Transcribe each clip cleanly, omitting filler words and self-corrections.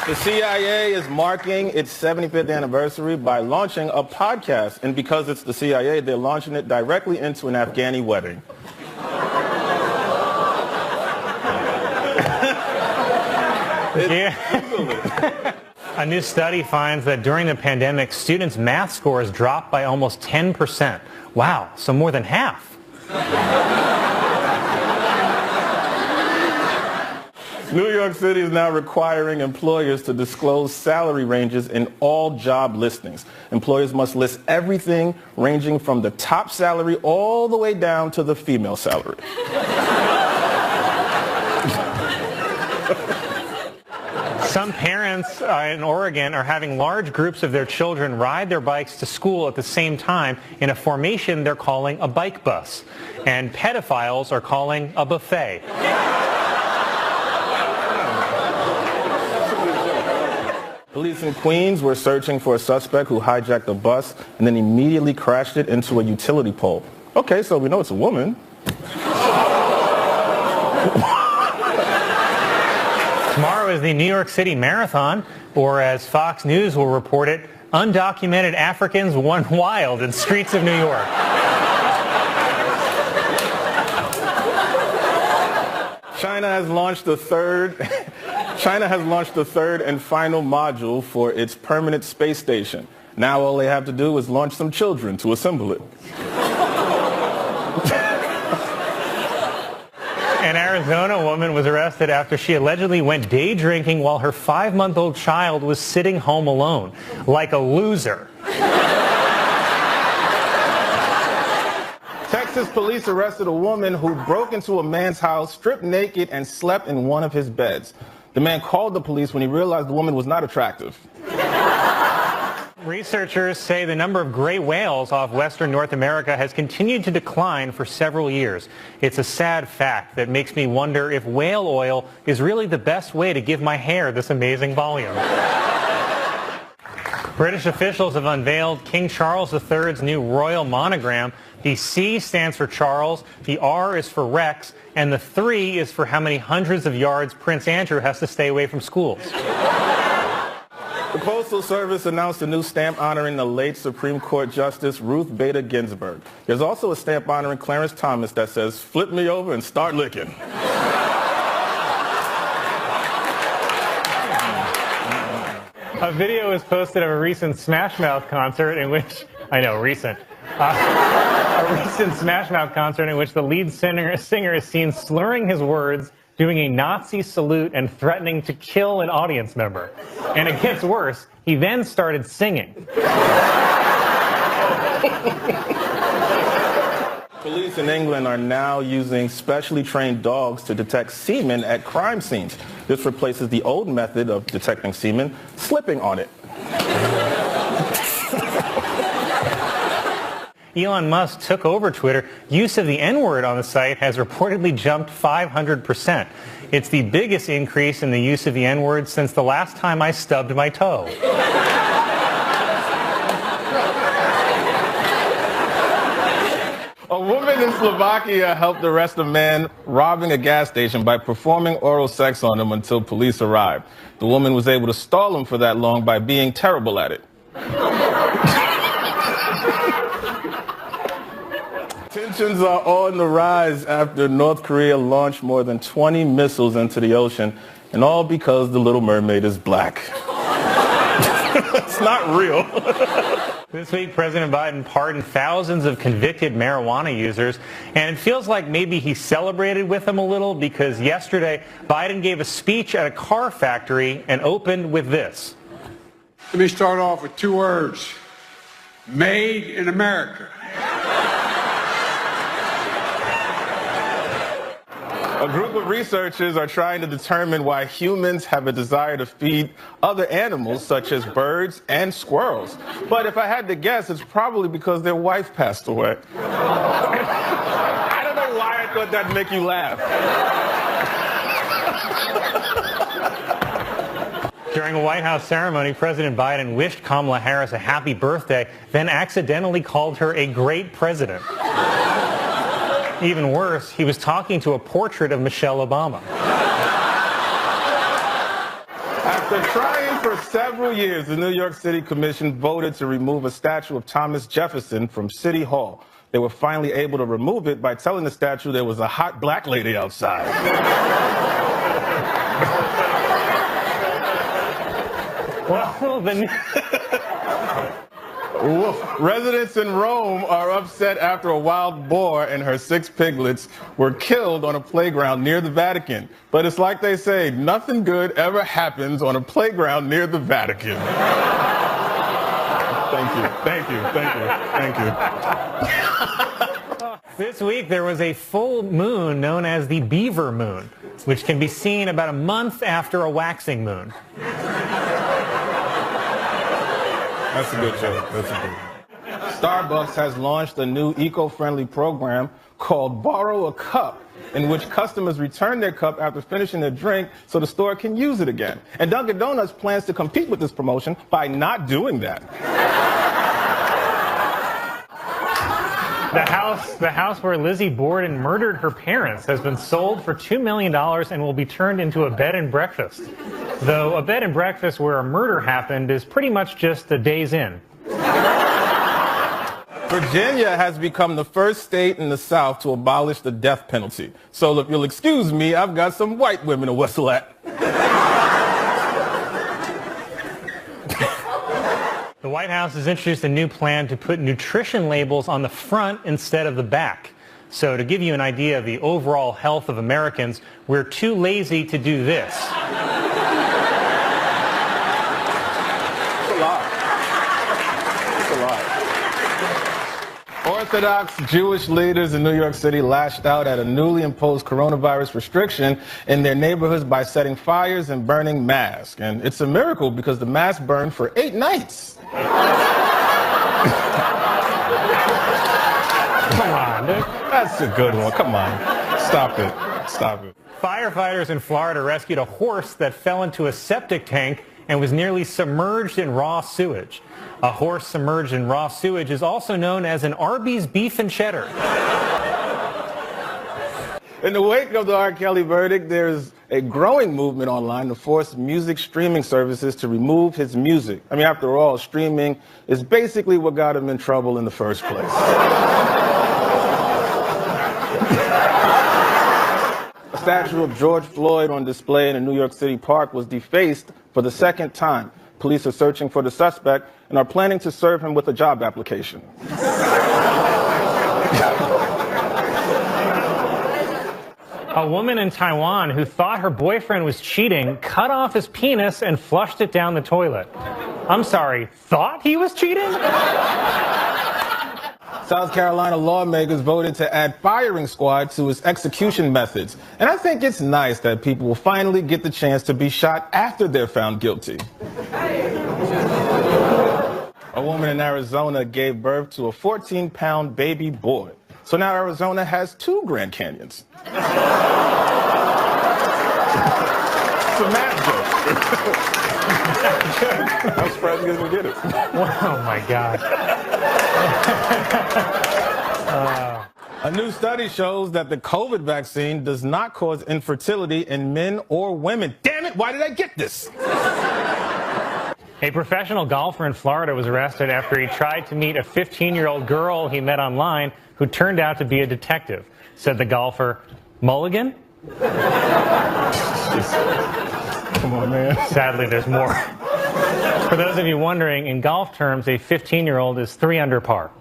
The CIA is marking its 75th anniversary by launching a podcast. And because it's the CIA, they're launching it directly into an Afghani wedding. Yeah. A new study finds that during the pandemic, students' math scores dropped by almost 10%. Wow, so more than half. New York City is now requiring employers to disclose salary ranges in all job listings. Employers must list everything ranging from the top salary all the way down to the female salary. Some parents in Oregon are having large groups of their children ride their bikes to school at the same time in a formation they're calling a bike bus. And pedophiles are calling a buffet. Police in Queens were searching for a suspect who hijacked a bus and then immediately crashed it into a utility pole. Okay, so we know it's a woman. Tomorrow is the New York City Marathon, or as Fox News will report it, undocumented Africans went wild in streets of New York. China has launched the third and final module for its permanent space station. Now all they have to do is launch some children to assemble it. An Arizona woman was arrested after she allegedly went day drinking while her 5-month-old child was sitting home alone, like a loser. Texas police arrested a woman who broke into a man's house, stripped naked, and slept in one of his beds. The man called the police when he realized the woman was not attractive. Researchers say the number of gray whales off western North America has continued to decline for several years. It's a sad fact that makes me wonder if whale oil is really the best way to give my hair this amazing volume. British officials have unveiled King Charles III's new royal monogram. The C stands for Charles, the R is for Rex, and the 3 is for how many hundreds of yards Prince Andrew has to stay away from schools. The Postal Service announced a new stamp honoring the late Supreme Court Justice Ruth Bader Ginsburg. There's also a stamp honoring Clarence Thomas that says, "Flip me over and start licking." A video was posted of a recent Smash Mouth concert in which, a recent Smash Mouth concert in which the lead singer is seen slurring his words, doing a Nazi salute, and threatening to kill an audience member. And it gets worse. He then started singing. Police in England are now using specially trained dogs to detect semen at crime scenes. This replaces the old method of detecting semen, slipping on it. Elon Musk took over Twitter. Use of the N-word on the site has reportedly jumped 500%. It's the biggest increase in the use of the N-word since the last time I stubbed my toe. A woman in Slovakia helped arrest a man robbing a gas station by performing oral sex on him until police arrived. The woman was able to stall him for that long by being terrible at it. Tensions are on the rise after North Korea launched more than 20 missiles into the ocean, and all because the Little Mermaid is black. It's not real. This week, President Biden pardoned thousands of convicted marijuana users, and it feels like maybe he celebrated with them a little because yesterday, Biden gave a speech at a car factory and opened with this. Let me start off with 2 words. Made in America. A group of researchers are trying to determine why humans have a desire to feed other animals, such as birds and squirrels. But if I had to guess, it's probably because their wife passed away. I don't know why I thought that'd make you laugh. During a White House ceremony, President Biden wished Kamala Harris a happy birthday, then accidentally called her a great president. Even worse, he was talking to a portrait of Michelle Obama. After trying for several years, the New York City Commission voted to remove a statue of Thomas Jefferson from City Hall. They were finally able to remove it by telling the statue there was a hot black lady outside. Well, Residents in Rome are upset after a wild boar and her 6 piglets were killed on a playground near the Vatican. But it's like they say, nothing good ever happens on a playground near the Vatican. Thank you. This week there was a full moon known as the Beaver Moon, which can be seen about a month after a waxing moon. That's a good joke. Starbucks has launched a new eco-friendly program called Borrow a Cup, in which customers return their cup after finishing their drink so the store can use it again. And Dunkin' Donuts plans to compete with this promotion by not doing that. The house where Lizzie Borden murdered her parents has been sold for $2 million and will be turned into a bed and breakfast. Though a bed and breakfast where a murder happened is pretty much just a day's in. Virginia has become the first state in the South to abolish the death penalty. So if you'll excuse me, I've got some white women to whistle at. The White House has introduced a new plan to put nutrition labels on the front instead of the back. So to give you an idea of the overall health of Americans, we're too lazy to do this. Orthodox Jewish leaders in New York City lashed out at a newly imposed coronavirus restriction in their neighborhoods by setting fires and burning masks. And it's a miracle because the masks burned for 8 nights. Come on, dude. That's a good one. Come on. Stop it. Firefighters in Florida rescued a horse that fell into a septic tank and was nearly submerged in raw sewage. A horse submerged in raw sewage is also known as an Arby's beef and cheddar. In the wake of the R. Kelly verdict, there's a growing movement online to force music streaming services to remove his music. I mean, after all, streaming is basically what got him in trouble in the first place. A statue of George Floyd on display in a New York City park was defaced for the 2nd time. Police are searching for the suspect and are planning to serve him with a job application. A woman in Taiwan who thought her boyfriend was cheating cut off his penis and flushed it down the toilet. I'm sorry, thought he was cheating? South Carolina lawmakers voted to add firing squad to its execution methods. And I think it's nice that people will finally get the chance to be shot after they're found guilty. A woman in Arizona gave birth to a 14-pound baby boy. So now Arizona has 2 Grand Canyons. It's a math joke. I'm surprised you guys didn't get it. Oh, my God. A new study shows that the COVID vaccine does not cause infertility in men or women. Damn it, why did I get this? A professional golfer in Florida was arrested after he tried to meet a 15-year-old girl he met online who turned out to be a detective. Said the golfer, Mulligan? Come on, man. Sadly, there's more. For those of you wondering, in golf terms, a 15-year-old is 3 under par.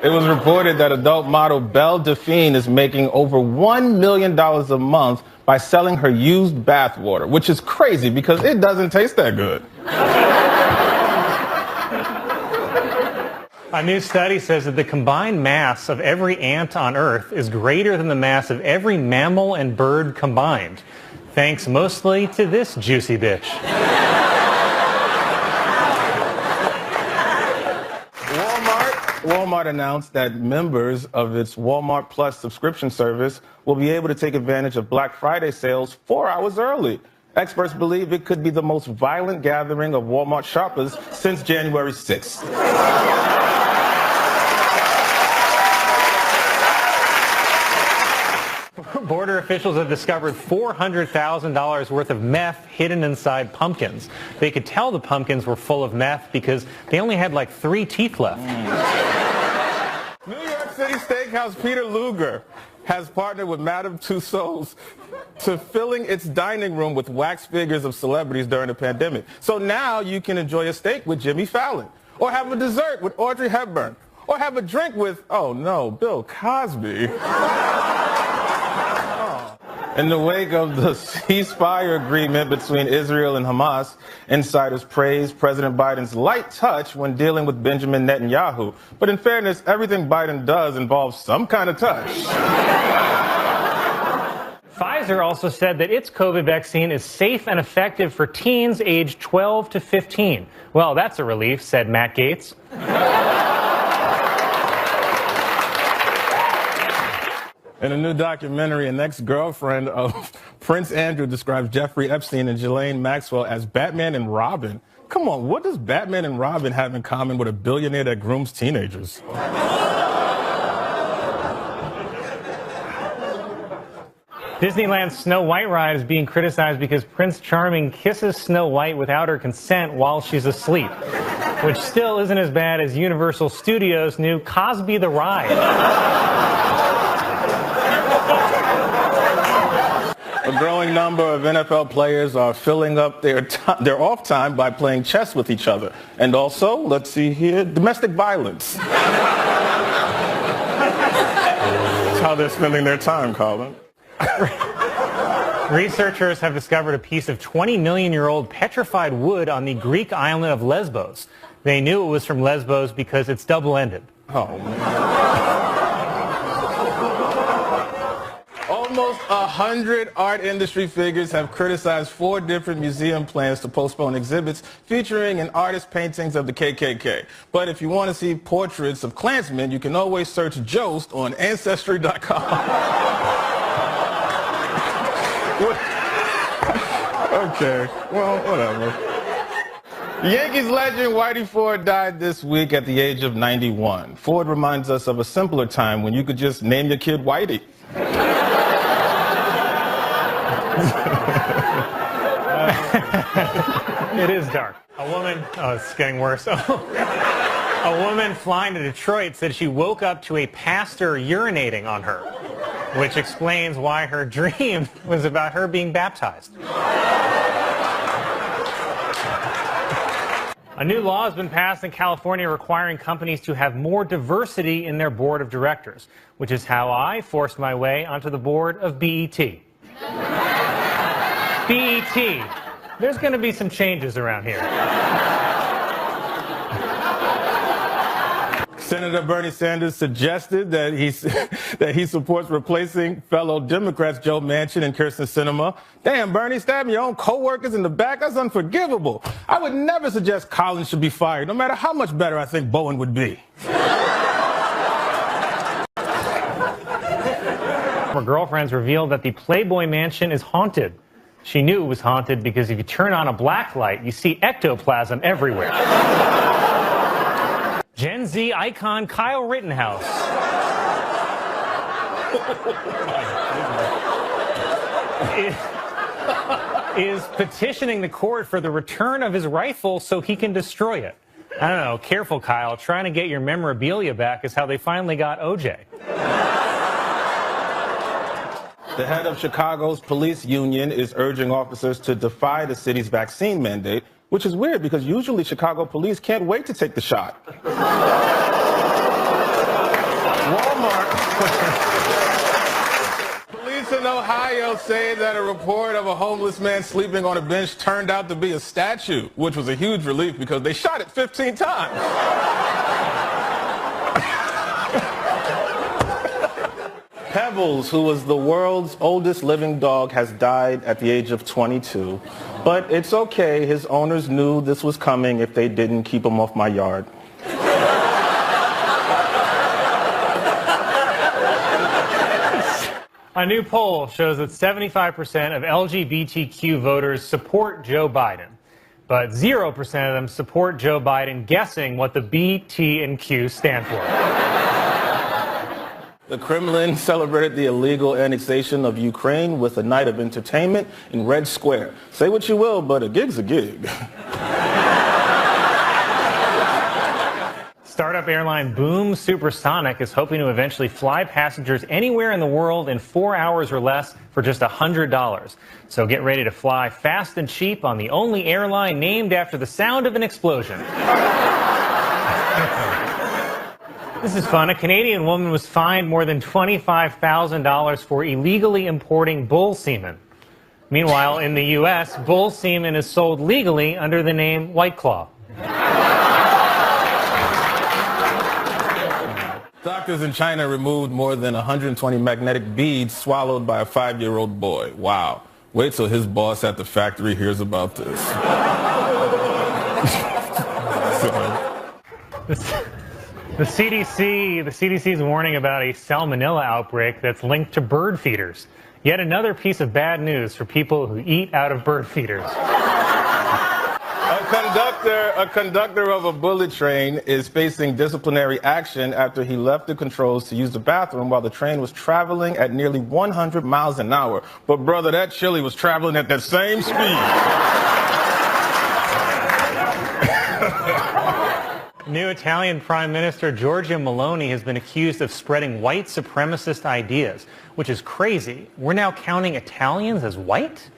It was reported that adult model Belle Delphine is making over $1 million a month by selling her used bath water, which is crazy because it doesn't taste that good. A new study says that the combined mass of every ant on Earth is greater than the mass of every mammal and bird combined, thanks mostly to this juicy bitch. Walmart announced that members of its Walmart Plus subscription service will be able to take advantage of Black Friday sales 4 hours early. Experts believe it could be the most violent gathering of Walmart shoppers since January 6th. border officials have discovered $400,000 worth of meth hidden inside pumpkins. They could tell the pumpkins were full of meth because they only had like 3 teeth left. New York City Steakhouse Peter Luger has partnered with Madame Tussauds to filling its dining room with wax figures of celebrities during the pandemic. So now you can enjoy a steak with Jimmy Fallon, or have a dessert with Audrey Hepburn, or have a drink with, oh no, Bill Cosby. In the wake of the ceasefire agreement between Israel and Hamas, insiders praised President Biden's light touch when dealing with Benjamin Netanyahu. But in fairness, everything Biden does involves some kind of touch. Pfizer also said that its COVID vaccine is safe and effective for teens aged 12 to 15. Well, that's a relief, said Matt Gaetz. In a new documentary, an ex-girlfriend of Prince Andrew describes Jeffrey Epstein and Ghislaine Maxwell as Batman and Robin. Come on, what does Batman and Robin have in common with a billionaire that grooms teenagers? Disneyland's Snow White ride is being criticized because Prince Charming kisses Snow White without her consent while she's asleep, which still isn't as bad as Universal Studios' new Cosby the Ride. A growing number of NFL players are filling up their off time by playing chess with each other. And also, let's see here, domestic violence. That's how they're spending their time, Colin. Researchers have discovered a piece of 20-million-year-old petrified wood on the Greek island of Lesbos. They knew it was from Lesbos because it's double-ended. Oh, man. Almost 100 art industry figures have criticized 4 different museum plans to postpone exhibits featuring an artist's paintings of the KKK. But if you want to see portraits of Klansmen, you can always search Jost on Ancestry.com. Okay, well, whatever. Yankees legend Whitey Ford died this week at the age of 91. Ford reminds us of a simpler time when you could just name your kid Whitey. It is dark. A woman, oh, it's getting worse. A woman flying to Detroit said she woke up to a pastor urinating on her, which explains why her dream was about her being baptized. A new law has been passed in California requiring companies to have more diversity in their board of directors, which is how I forced my way onto the board of BET. BET. There's going to be some changes around here. Senator Bernie Sanders suggested that he supports replacing fellow Democrats Joe Manchin and Kyrsten Sinema. Damn, Bernie, stabbing your own co-workers in the back? That's unforgivable. I would never suggest Colin should be fired, no matter how much better I think Bowen would be. Her girlfriends revealed that the Playboy Mansion is haunted. She knew it was haunted because if you turn on a black light, you see ectoplasm everywhere. Gen Z icon Kyle Rittenhouse is petitioning the court for the return of his rifle so he can destroy it. I don't know, careful, Kyle. Trying to get your memorabilia back is how they finally got OJ. The head of Chicago's police union is urging officers to defy the city's vaccine mandate, which is weird because usually Chicago police can't wait to take the shot. Walmart. Police in Ohio say that a report of a homeless man sleeping on a bench turned out to be a statue, which was a huge relief because they shot it 15 times. Pebbles, who was the world's oldest living dog, has died at the age of 22. But it's okay, his owners knew this was coming if they didn't keep him off my yard. A new poll shows that 75% of LGBTQ voters support Joe Biden, but 0% of them support Joe Biden guessing what the B, T, and Q stand for. The Kremlin celebrated the illegal annexation of Ukraine with a night of entertainment in Red Square. Say what you will, but a gig's a gig. Startup airline Boom Supersonic is hoping to eventually fly passengers anywhere in the world in 4 hours or less for just $100. So get ready to fly fast and cheap on the only airline named after the sound of an explosion. This is fun. A Canadian woman was fined more than $25,000 for illegally importing bull semen. Meanwhile, in the U.S., bull semen is sold legally under the name White Claw. Doctors in China removed more than 120 magnetic beads swallowed by a 5-year-old boy. Wow. Wait till his boss at the factory hears about this. The CDC is warning about a salmonella outbreak that's linked to bird feeders. Yet another piece of bad news for people who eat out of bird feeders. A conductor of a bullet train is facing disciplinary action after he left the controls to use the bathroom while the train was traveling at nearly 100 miles an hour. But brother, that chili was traveling at that same speed. New Italian Prime Minister Giorgia Meloni has been accused of spreading white supremacist ideas, which is crazy. We're now counting Italians as white?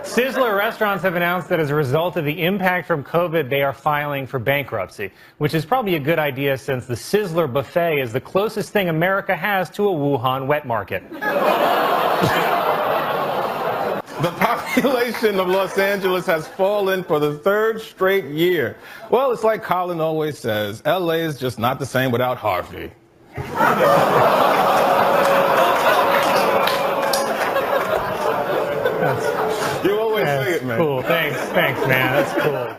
Sizzler restaurants have announced that as a result of the impact from COVID, they are filing for bankruptcy, which is probably a good idea since the Sizzler buffet is the closest thing America has to a Wuhan wet market. The population of Los Angeles has fallen for the 3rd straight year. Well, it's like Colin always says, LA is just not the same without Harvey. You always say it, man. Cool. Thanks, man. That's cool.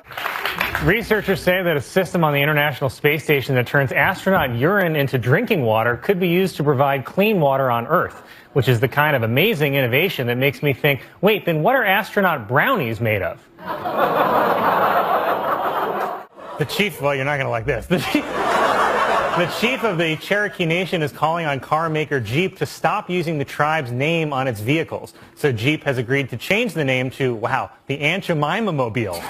Researchers say that a system on the International Space Station that turns astronaut urine into drinking water could be used to provide clean water on Earth, which is the kind of amazing innovation that makes me think, wait, then what are astronaut brownies made of? The chief, well, you're not going to like this. The chief of the Cherokee Nation is calling on car maker Jeep to stop using the tribe's name on its vehicles. So Jeep has agreed to change the name to, wow, the Aunt Jemima Mobile.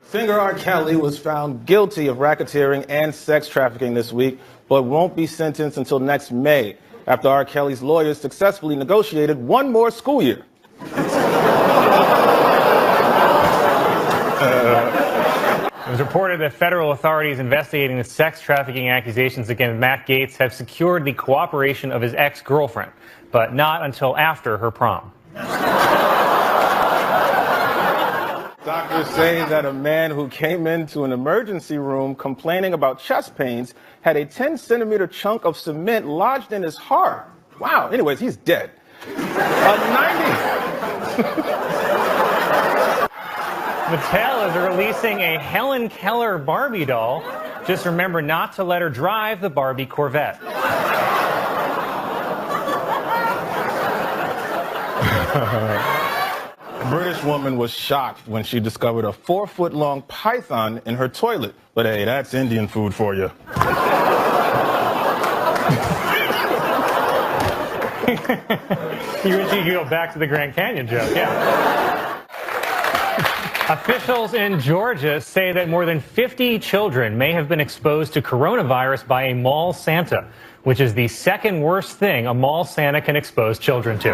Singer R. Kelly was found guilty of racketeering and sex trafficking this week, but won't be sentenced until next May, after R. Kelly's lawyers successfully negotiated one more school year. It was reported that federal authorities investigating the sex trafficking accusations against Matt Gaetz have secured the cooperation of his ex-girlfriend, but not until after her prom. Doctors say that a man who came into an emergency room complaining about chest pains had a 10-centimeter chunk of cement lodged in his heart. Wow. Anyways, he's dead. Mattel is releasing a Helen Keller Barbie doll. Just remember not to let her drive the Barbie Corvette. A British woman was shocked when she discovered a 4-foot-long python in her toilet. But hey, that's Indian food for you. You wish you could go back to the Grand Canyon joke, yeah. Officials in Georgia say that more than 50 children may have been exposed to coronavirus by a mall Santa, which is the second worst thing a mall Santa can expose children to.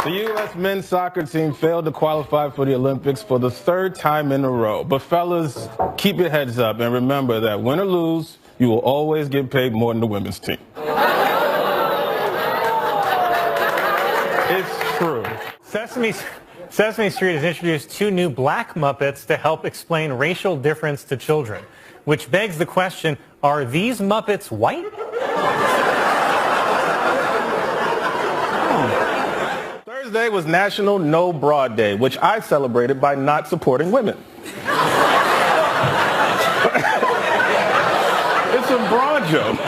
The U.S. men's soccer team failed to qualify for the Olympics for the 3rd time in a row. But fellas, keep your heads up and remember that win or lose, you will always get paid more than the women's team. It's true. Sesame Street has introduced 2 new black Muppets to help explain racial difference to children, which begs the question, are these Muppets white? Thursday was National No Bra Day, which I celebrated by not supporting women. It's a bra joke.